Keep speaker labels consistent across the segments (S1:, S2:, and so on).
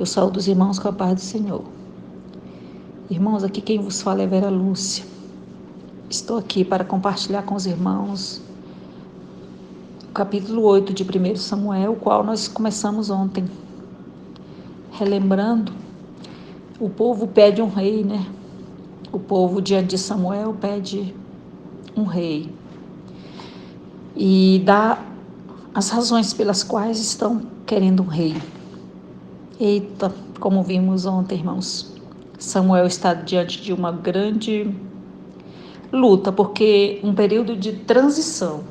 S1: Eu saúdo os irmãos com a paz do Senhor. Irmãos, aqui quem vos fala é Vera Lúcia. Estou aqui para compartilhar com os irmãos o capítulo 8 de 1 Samuel, o qual nós começamos ontem. Relembrando, o povo pede um rei, né? O povo diante de Samuel pede um rei. E dá as razões pelas quais estão querendo um rei. Eita, como vimos ontem, irmãos, Samuel está diante de uma grande luta, porque um período de transição,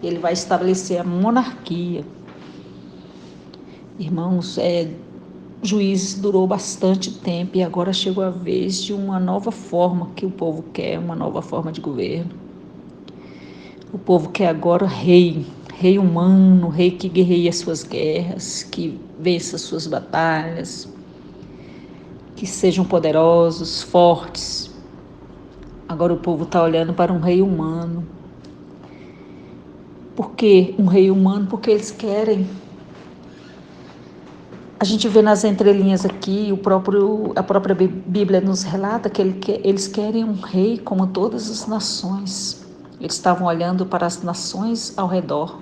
S1: ele vai estabelecer a monarquia. Irmãos, Juízes durou bastante tempo e agora chegou a vez de uma nova forma que o povo quer, uma nova forma de governo. O povo quer agora rei humano, rei que guerreie as suas guerras, que vença as suas batalhas, que sejam poderosos, fortes. Agora o povo está olhando para um rei humano. Por que um rei humano? Porque eles querem. A gente vê nas entrelinhas aqui, a própria Bíblia nos relata que eles querem um rei como todas as nações. Eles estavam olhando para as nações ao redor.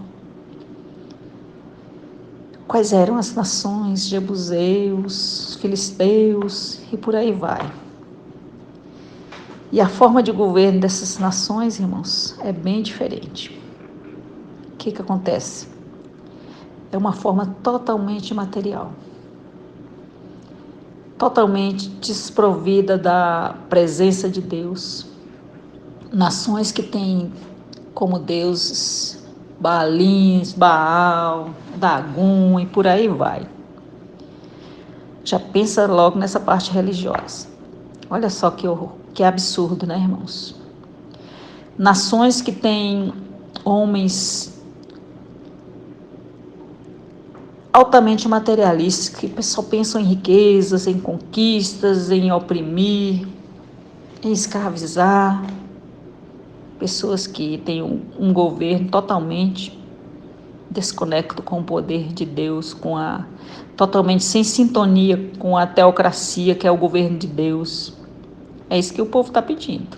S1: Quais eram as nações? Jebuseus, filisteus e por aí vai. E a forma de governo dessas nações, irmãos, é bem diferente. O que acontece? É uma forma totalmente material. Totalmente desprovida da presença de Deus. Nações que têm como deuses Baalins, Baal, Dagum e por aí vai. Já pensa logo nessa parte religiosa. Olha só que absurdo, né, irmãos? Nações que têm homens altamente materialistas, que só pensam em riquezas, em conquistas, em oprimir, em escravizar. Pessoas que têm um governo totalmente desconecto com o poder de Deus, totalmente sem sintonia com a teocracia, que é o governo de Deus. É isso que o povo está pedindo.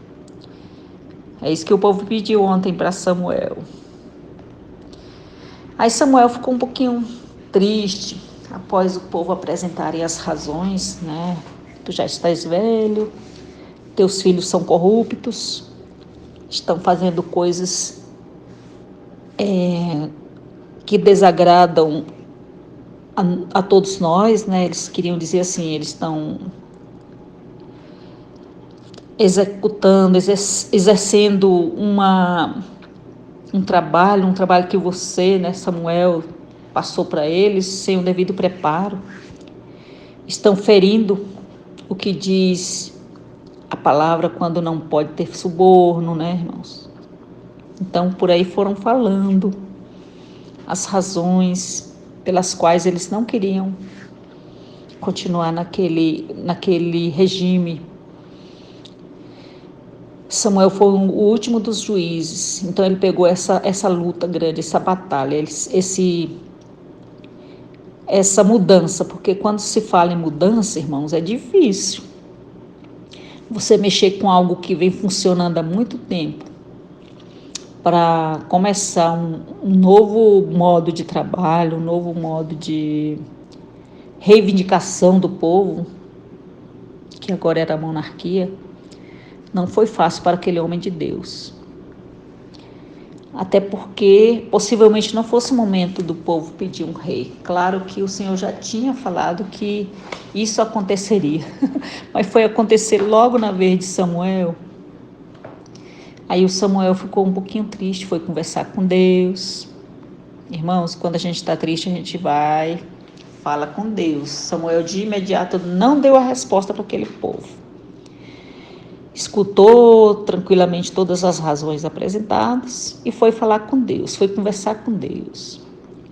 S1: É isso que o povo pediu ontem para Samuel. Aí Samuel ficou um pouquinho triste, após o povo apresentarem as razões, né? Tu já estás velho, teus filhos são corruptos, estão fazendo coisas que desagradam a todos nós, né? Eles queriam dizer assim, eles estão executando, exercendo um trabalho que você, né, Samuel, passou para eles sem o devido preparo. Estão ferindo o que diz a palavra quando não pode ter suborno, né, irmãos? Então, por aí foram falando as razões pelas quais eles não queriam continuar naquele regime. Samuel foi o último dos juízes, então ele pegou essa luta grande, essa batalha, essa mudança, porque quando se fala em mudança, irmãos, é difícil. Você mexer com algo que vem funcionando há muito tempo, para começar um novo modo de trabalho, um novo modo de reivindicação do povo, que agora era a monarquia, não foi fácil para aquele homem de Deus. Até porque possivelmente não fosse o momento do povo pedir um rei. Claro que o Senhor já tinha falado que isso aconteceria, mas foi acontecer logo na vez de Samuel. Aí o Samuel ficou um pouquinho triste, foi conversar com Deus. Irmãos, quando a gente está triste, a gente vai, fala com Deus. Samuel de imediato não deu a resposta para aquele povo. Escutou tranquilamente todas as razões apresentadas e foi falar com Deus, foi conversar com Deus.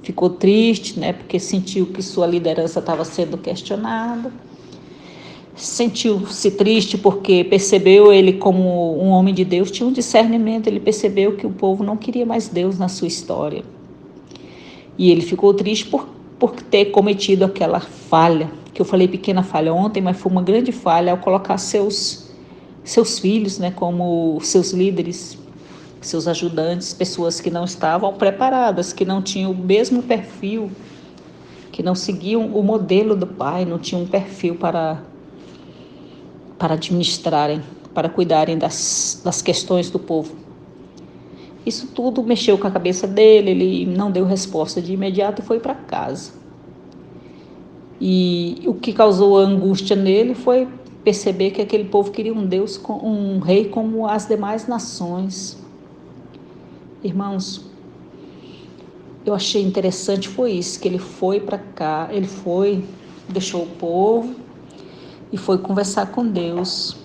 S1: Ficou triste, né, porque sentiu que sua liderança estava sendo questionada. Sentiu-se triste porque percebeu ele como um homem de Deus, tinha um discernimento, ele percebeu que o povo não queria mais Deus na sua história. E ele ficou triste por ter cometido aquela falha, que eu falei pequena falha ontem, mas foi uma grande falha ao colocar seus filhos, né, como seus líderes, seus ajudantes, pessoas que não estavam preparadas, que não tinham o mesmo perfil, que não seguiam o modelo do pai, não tinham um perfil para administrarem, para cuidarem das questões do povo. Isso tudo mexeu com a cabeça dele, ele não deu resposta de imediato e foi para casa. E o que causou angústia nele foi perceber que aquele povo queria um Deus, um rei como as demais nações. Irmãos, eu achei interessante foi isso, que ele foi para cá, deixou o povo e foi conversar com Deus.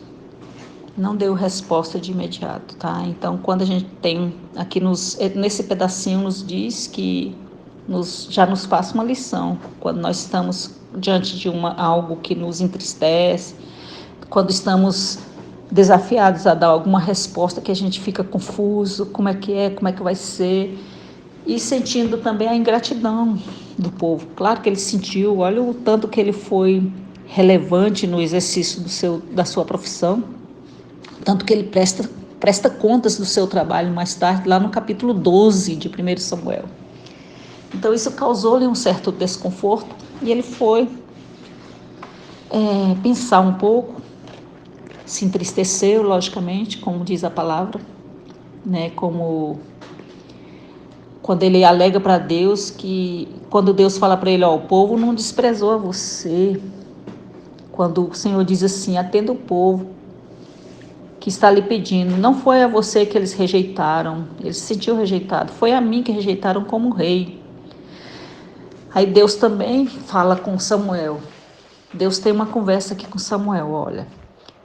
S1: Não deu resposta de imediato, tá? Então, quando a gente tem aqui nesse pedacinho nos diz que já nos passa uma lição, quando nós estamos diante de algo que nos entristece, quando estamos desafiados a dar alguma resposta que a gente fica confuso, como é que vai ser, e sentindo também a ingratidão do povo. Claro que ele sentiu, olha o tanto que ele foi relevante no exercício da sua profissão, tanto que ele presta contas do seu trabalho mais tarde, lá no capítulo 12 de 1 Samuel. Então isso causou-lhe um certo desconforto e ele foi pensar um pouco, se entristeceu, logicamente, como diz a palavra, né? Como quando ele alega para Deus que, quando Deus fala para ele, ó, o povo não desprezou a você, quando o Senhor diz assim, atenda o povo que está lhe pedindo, não foi a você que eles rejeitaram, ele se sentiu rejeitado, foi a mim que rejeitaram como rei. Aí Deus também fala com Samuel, Deus tem uma conversa aqui com Samuel, olha,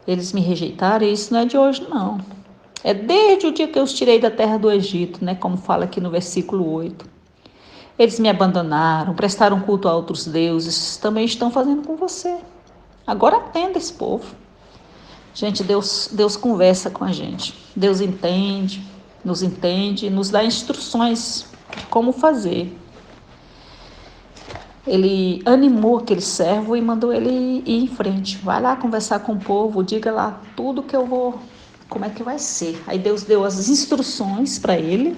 S1: eles me rejeitaram e isso não é de hoje não, é desde o dia que eu os tirei da terra do Egito, né, como fala aqui no versículo 8. Eles me abandonaram, prestaram culto a outros deuses, também estão fazendo com você. Agora atenda esse povo. Gente, Deus conversa com a gente. Deus entende, nos dá instruções de como fazer. Ele animou aquele servo e mandou ele ir em frente. Vai lá conversar com o povo, diga lá tudo que eu vou, como é que vai ser. Aí Deus deu as instruções para ele.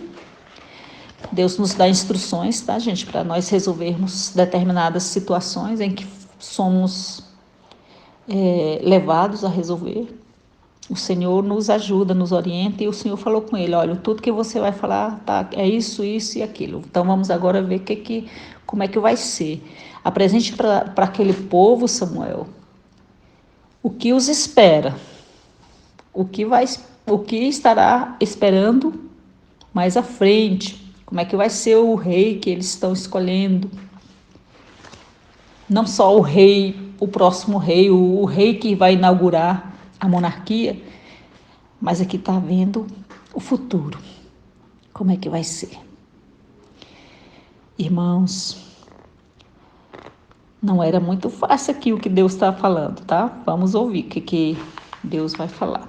S1: Deus nos dá instruções, tá, gente, para nós resolvermos determinadas situações em que somos levados a resolver. O Senhor nos ajuda, nos orienta, e o Senhor falou com ele, olha, tudo que você vai falar tá, é isso e aquilo. Então vamos agora ver como é que vai ser. Apresente para aquele povo, Samuel, o que os espera, o que estará esperando mais à frente, como é que vai ser o rei que eles estão escolhendo. Não só o rei, o próximo rei, o rei que vai inaugurar a monarquia, mas aqui está vendo o futuro, como é que vai ser. Irmãos, não era muito fácil aqui o que Deus está falando, tá? Vamos ouvir o que Deus vai falar.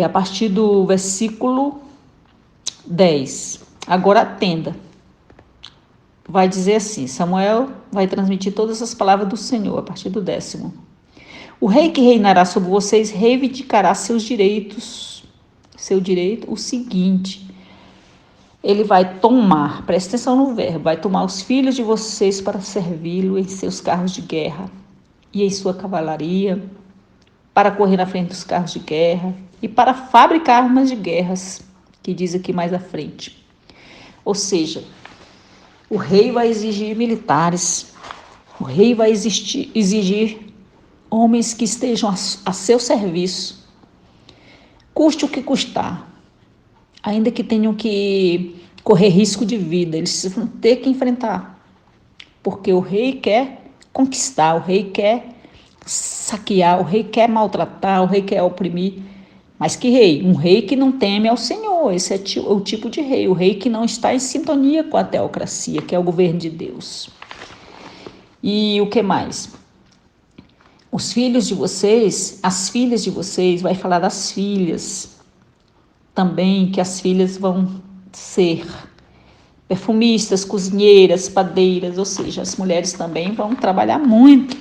S1: A partir do versículo 10, agora atenda. Vai dizer assim, Samuel vai transmitir todas as palavras do Senhor, a partir do 10º. O rei que reinará sobre vocês reivindicará seu direito, o seguinte, ele vai tomar, presta atenção no verbo, vai tomar os filhos de vocês para servi-lo em seus carros de guerra e em sua cavalaria, para correr na frente dos carros de guerra e para fabricar armas de guerras, que diz aqui mais à frente. Ou seja, o rei vai exigir militares, o rei vai exigir homens que estejam a seu serviço, custe o que custar, ainda que tenham que correr risco de vida, eles vão ter que enfrentar, porque o rei quer conquistar, o rei quer saquear, o rei quer maltratar, o rei quer oprimir. Mas que rei? Um rei que não teme ao Senhor, esse é o tipo de rei, o rei que não está em sintonia com a teocracia, que é o governo de Deus. E o que mais? Os filhos de vocês, as filhas de vocês, vai falar das filhas também, que as filhas vão ser perfumistas, cozinheiras, padeiras, ou seja, as mulheres também vão trabalhar muito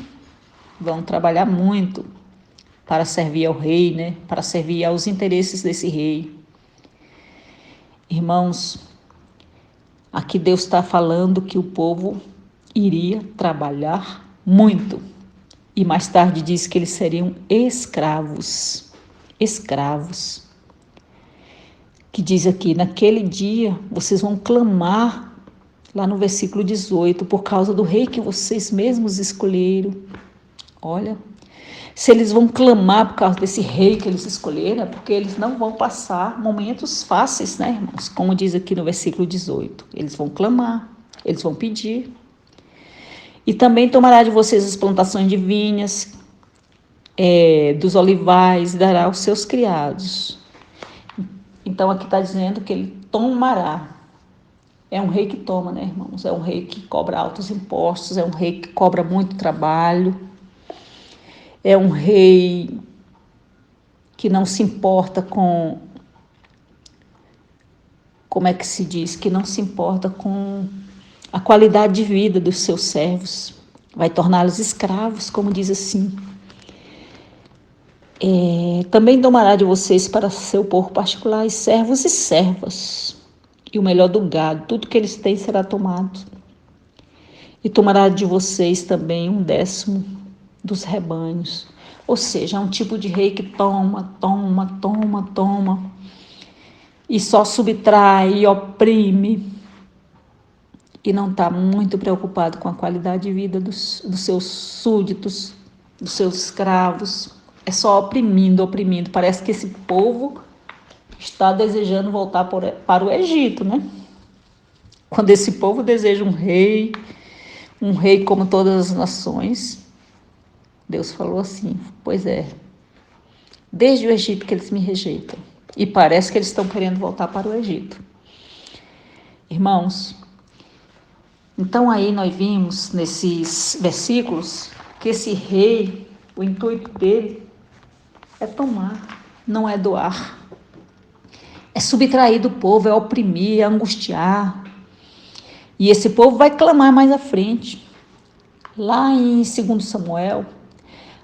S1: para servir ao rei, né? Para servir aos interesses desse rei. Irmãos, aqui Deus está falando que o povo iria trabalhar muito. E mais tarde diz que eles seriam escravos. Escravos. Que diz aqui, naquele dia vocês vão clamar, lá no versículo 18, por causa do rei que vocês mesmos escolheram. Olha, se eles vão clamar por causa desse rei que eles escolheram, é porque eles não vão passar momentos fáceis, né, irmãos? Como diz aqui no versículo 18. Eles vão clamar, eles vão pedir. E também tomará de vocês as plantações de vinhas, dos olivais, e dará aos seus criados. Então aqui está dizendo que ele tomará. É um rei que toma, né, irmãos? É um rei que cobra altos impostos, é um rei que cobra muito trabalho. É um rei que não se importa com, como é que se diz? Que não se importa com a qualidade de vida dos seus servos. Vai torná-los escravos, como diz assim. Também tomará de vocês para seu povo particular servos e servas. E o melhor do gado, tudo que eles têm será tomado. E tomará de vocês também 1/10 dos rebanhos. Ou seja, é um tipo de rei que toma, e só subtrai e oprime, e não está muito preocupado com a qualidade de vida dos seus súditos, dos seus escravos. É só oprimindo. Parece que esse povo está desejando voltar para o Egito, né? Quando esse povo deseja um rei como todas as nações, Deus falou assim, pois é, desde o Egito que eles me rejeitam. E parece que eles estão querendo voltar para o Egito. Irmãos, então aí nós vimos nesses versículos que esse rei, o intuito dele é tomar, não é doar. É subtrair do povo, é oprimir, é angustiar. E esse povo vai clamar mais à frente. Lá em 2 Samuel,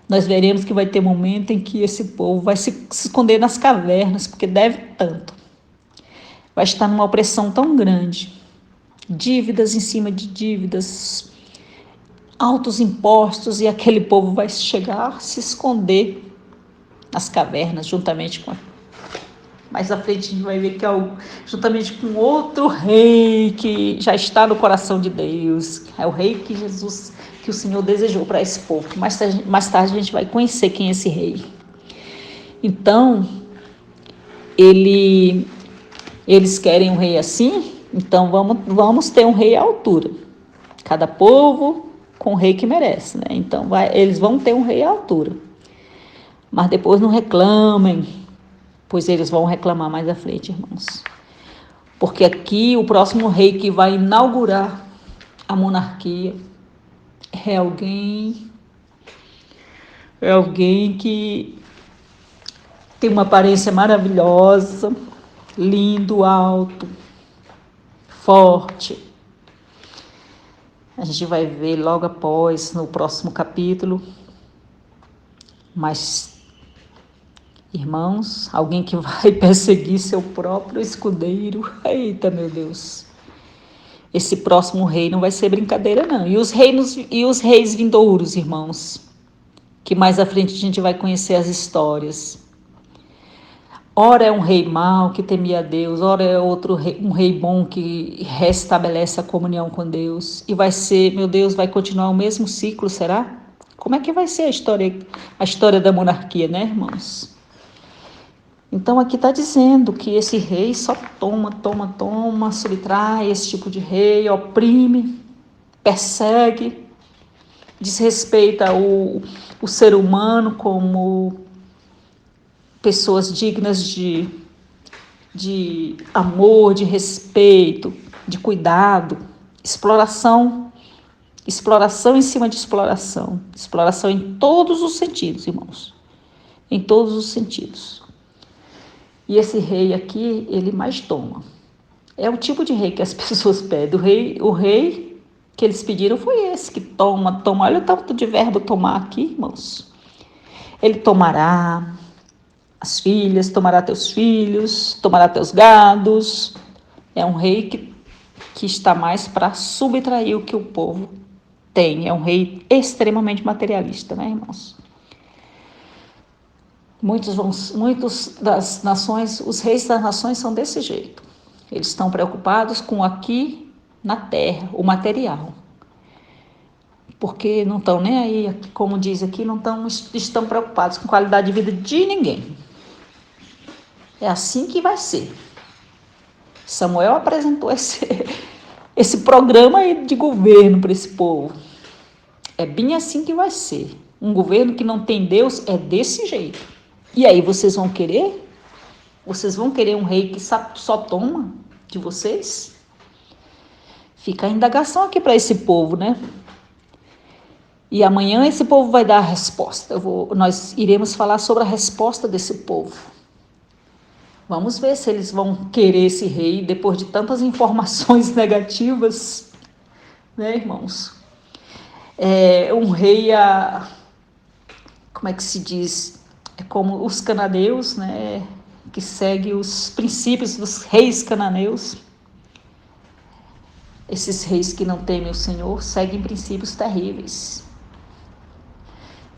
S1: nós veremos que vai ter momento em que esse povo vai se esconder nas cavernas, porque deve tanto. Vai estar numa opressão tão grande. Dívidas em cima de dívidas, altos impostos, e aquele povo vai chegar, se esconder nas cavernas, juntamente com mais à frente a gente vai ver que juntamente com outro rei que já está no coração de Deus. É o rei que o Senhor desejou para esse povo. Mais tarde a gente vai conhecer quem é esse rei. Então, eles querem um rei assim, então vamos ter um rei à altura. Cada povo com o rei que merece, né? Então eles vão ter um rei à altura. Mas depois não reclamem, pois eles vão reclamar mais à frente, irmãos. Porque aqui o próximo rei que vai inaugurar a monarquia é alguém que tem uma aparência maravilhosa, lindo, alto, forte. A gente vai ver logo após, no próximo capítulo. Mas, irmãos, alguém que vai perseguir seu próprio escudeiro. Eita, meu Deus. Esse próximo rei não vai ser brincadeira, não. E os reis vindouros, irmãos, que mais à frente a gente vai conhecer as histórias. Ora é um rei mau que temia a Deus, ora é um rei bom que restabelece a comunhão com Deus. E vai ser, meu Deus, vai continuar o mesmo ciclo, será? Como é que vai ser a história da monarquia, né, irmãos? Então aqui está dizendo que esse rei só toma, subtrai, esse tipo de rei, oprime, persegue, desrespeita o ser humano como pessoas dignas de amor, de respeito, de cuidado, exploração em cima de exploração em todos os sentidos, irmãos, em todos os sentidos. E esse rei aqui, ele mais toma. É o tipo de rei que as pessoas pedem. O rei que eles pediram foi esse, que toma. Olha o tanto de verbo tomar aqui, irmãos. Ele tomará as filhas, tomará teus filhos, tomará teus gados. É um rei que está mais para subtrair o que o povo tem. É um rei extremamente materialista, né, irmãos? Muitos das nações, os reis das nações são desse jeito. Eles estão preocupados com aqui na terra, o material. Porque não estão nem aí, como diz aqui, não estão preocupados com a qualidade de vida de ninguém. É assim que vai ser. Samuel apresentou esse programa aí de governo para esse povo. É bem assim que vai ser. Um governo que não tem Deus é desse jeito. E aí vocês vão querer? Vocês vão querer um rei que só toma de vocês? Fica a indagação aqui para esse povo, né? E amanhã esse povo vai dar a resposta. Nós iremos falar sobre a resposta desse povo. Vamos ver se eles vão querer esse rei depois de tantas informações negativas, né, irmãos? Um rei, como é que se diz? É como os cananeus, né? Que segue os princípios dos reis cananeus. Esses reis que não temem o Senhor seguem princípios terríveis.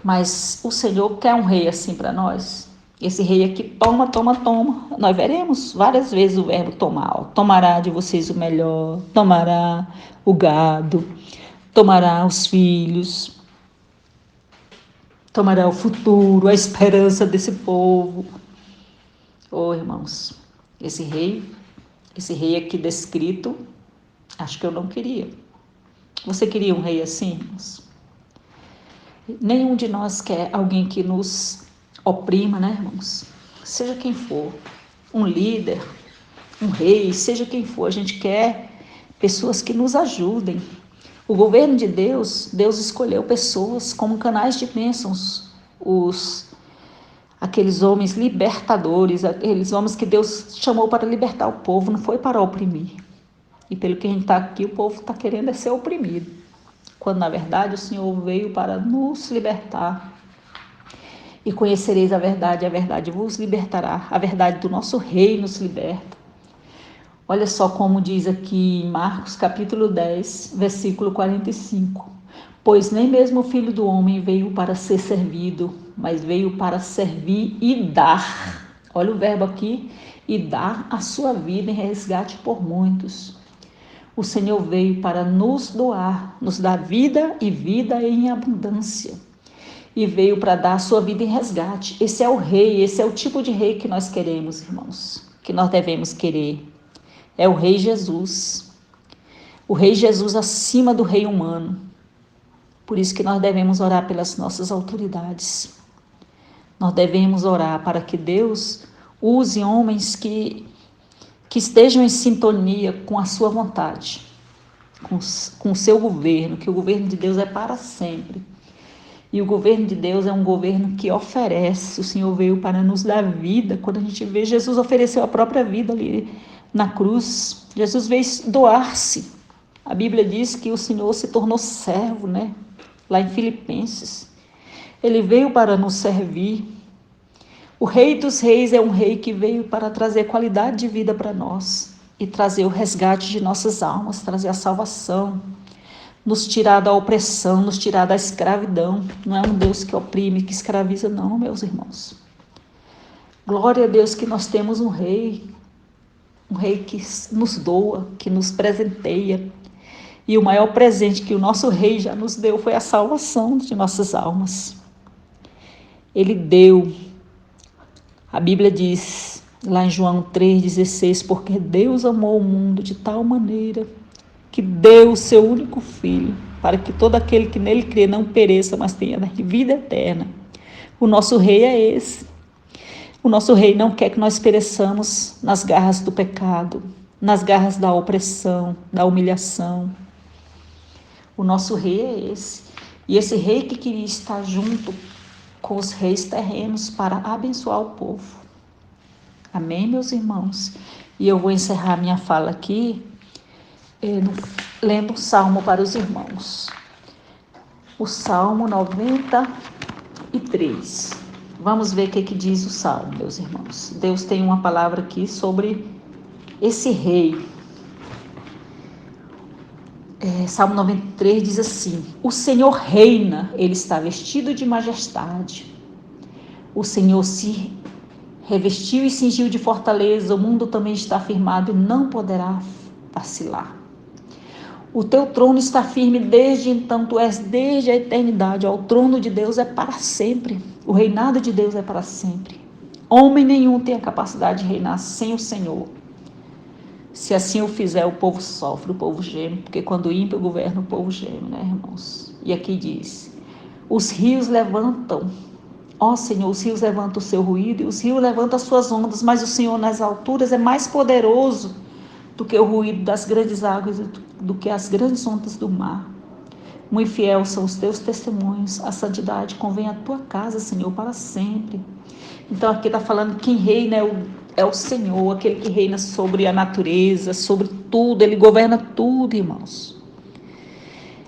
S1: Mas o Senhor quer um rei assim para nós. Esse rei aqui toma. Nós veremos várias vezes o verbo tomar. Tomará de vocês o melhor, tomará o gado, tomará os filhos, tomará o futuro, a esperança desse povo. Irmãos, esse rei aqui descrito, acho que eu não queria. Você queria um rei assim, irmãos? Nenhum de nós quer alguém que nos oprima, né, irmãos? Seja quem for, um líder, um rei, seja quem for, a gente quer pessoas que nos ajudem. O governo de Deus escolheu pessoas como canais de bênçãos, aqueles homens libertadores, aqueles homens que Deus chamou para libertar o povo, não foi para oprimir. E pelo que a gente está aqui, o povo está querendo ser oprimido, quando na verdade o Senhor veio para nos libertar. E conhecereis a verdade vos libertará. A verdade do nosso rei nos liberta. Olha só como diz aqui em Marcos capítulo 10, versículo 45. Pois nem mesmo o Filho do Homem veio para ser servido, mas veio para servir e dar. Olha o verbo aqui, e dar a sua vida em resgate por muitos. O Senhor veio para nos doar, nos dar vida e vida em abundância. E veio para dar a sua vida em resgate. Esse é o rei, esse é o tipo de rei que nós queremos, irmãos, que nós devemos querer. É o rei Jesus. O rei Jesus acima do rei humano. Por isso que nós devemos orar pelas nossas autoridades. Nós devemos orar para que Deus use homens que estejam em sintonia com a sua vontade, com o seu governo, que o governo de Deus é para sempre. E o governo de Deus é um governo que oferece. O Senhor veio para nos dar vida. Quando a gente vê, Jesus ofereceu a própria vida ali na cruz. Jesus veio doar-se. A Bíblia diz que o Senhor se tornou servo, né? Lá em Filipenses. Ele veio para nos servir. O Rei dos Reis é um rei que veio para trazer qualidade de vida para nós e trazer o resgate de nossas almas, trazer a salvação, nos tirar da opressão, nos tirar da escravidão. Não é um Deus que oprime, que escraviza, não, meus irmãos. Glória a Deus que nós temos um rei que nos doa, que nos presenteia. E o maior presente que o nosso rei já nos deu foi a salvação de nossas almas. Ele deu. A Bíblia diz, lá em João 3,16, porque Deus amou o mundo de tal maneira que deu o seu único Filho, para que todo aquele que nele crê não pereça, mas tenha vida eterna. O nosso rei é esse. O nosso rei não quer que nós pereçamos nas garras do pecado, nas garras da opressão, da humilhação. O nosso rei é esse. E esse rei que queria estar junto com os reis terrenos para abençoar o povo. Amém, meus irmãos? E eu vou encerrar minha fala aqui lendo um salmo para os irmãos. O Salmo 93. Vamos ver o que diz o Salmo, meus irmãos. Deus tem uma palavra aqui sobre esse rei. Salmo 93 diz assim: o Senhor reina, ele está vestido de majestade. O Senhor se revestiu e cingiu de fortaleza, o mundo também está firmado e não poderá vacilar. O teu trono está firme desde então, tu és desde a eternidade. O trono de Deus é para sempre, o reinado de Deus é para sempre. Homem nenhum tem a capacidade de reinar sem o Senhor. Se assim o fizer, o povo sofre, o povo geme, porque quando o ímpio governa, o povo geme, né, irmãos? E aqui diz: os rios levantam, ó Senhor, os rios levantam o seu ruído, e os rios levantam as suas ondas, mas o Senhor nas alturas é mais poderoso do que o ruído das grandes águas, do que as grandes ondas do mar. Muito fiel são os teus testemunhos, a santidade convém à tua casa, Senhor, para sempre. Então aqui está falando que quem reina é o Senhor, aquele que reina sobre a natureza, sobre tudo, ele governa tudo, irmãos.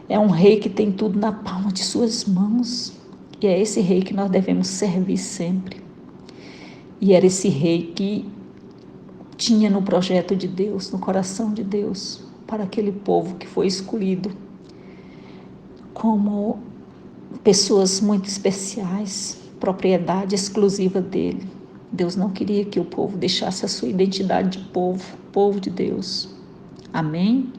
S1: É um rei que tem tudo na palma de suas mãos, e é esse rei que nós devemos servir sempre. E era esse rei que tinha no projeto de Deus, no coração de Deus, para aquele povo que foi escolhido como pessoas muito especiais, propriedade exclusiva dele. Deus não queria que o povo deixasse a sua identidade de povo de Deus. Amém?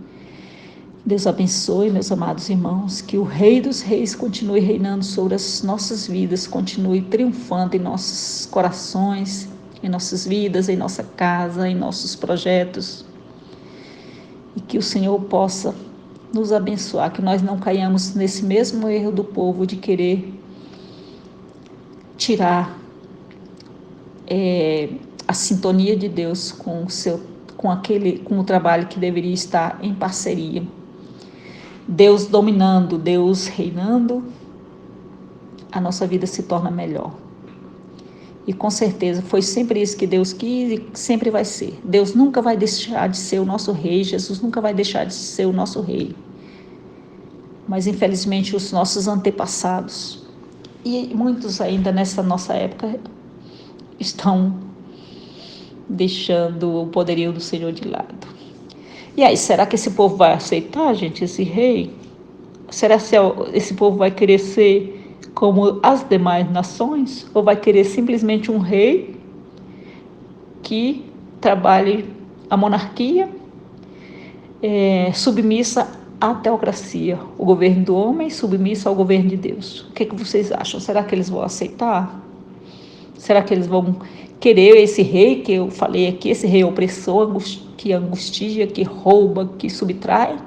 S1: Deus abençoe, meus amados irmãos, que o Rei dos Reis continue reinando sobre as nossas vidas, continue triunfando em nossos corações, em nossas vidas, em nossa casa, em nossos projetos. E que o Senhor possa nos abençoar, que nós não caiamos nesse mesmo erro do povo de querer tirar a sintonia de Deus com o trabalho que deveria estar em parceria. Deus dominando, Deus reinando, a nossa vida se torna melhor. E com certeza foi sempre isso que Deus quis e sempre vai ser. Deus nunca vai deixar de ser o nosso rei, Jesus nunca vai deixar de ser o nosso rei. Mas infelizmente os nossos antepassados, e muitos ainda nessa nossa época, estão deixando o poderio do Senhor de lado. E aí, será que esse povo vai aceitar, gente, esse rei? Será que esse povo vai querer ser como as demais nações? Ou vai querer simplesmente um rei que trabalhe a monarquia, submissa à teocracia, o governo do homem submisso ao governo de Deus? O que vocês acham? Será que eles vão aceitar? Será que eles vão querer esse rei que eu falei aqui, esse rei opressor, que angustia, que rouba, que subtrai?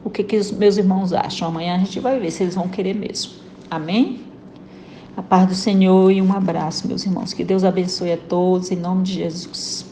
S1: O que os meus irmãos acham? Amanhã a gente vai ver se eles vão querer mesmo. Amém? A paz do Senhor e um abraço, meus irmãos. Que Deus abençoe a todos, em nome de Jesus.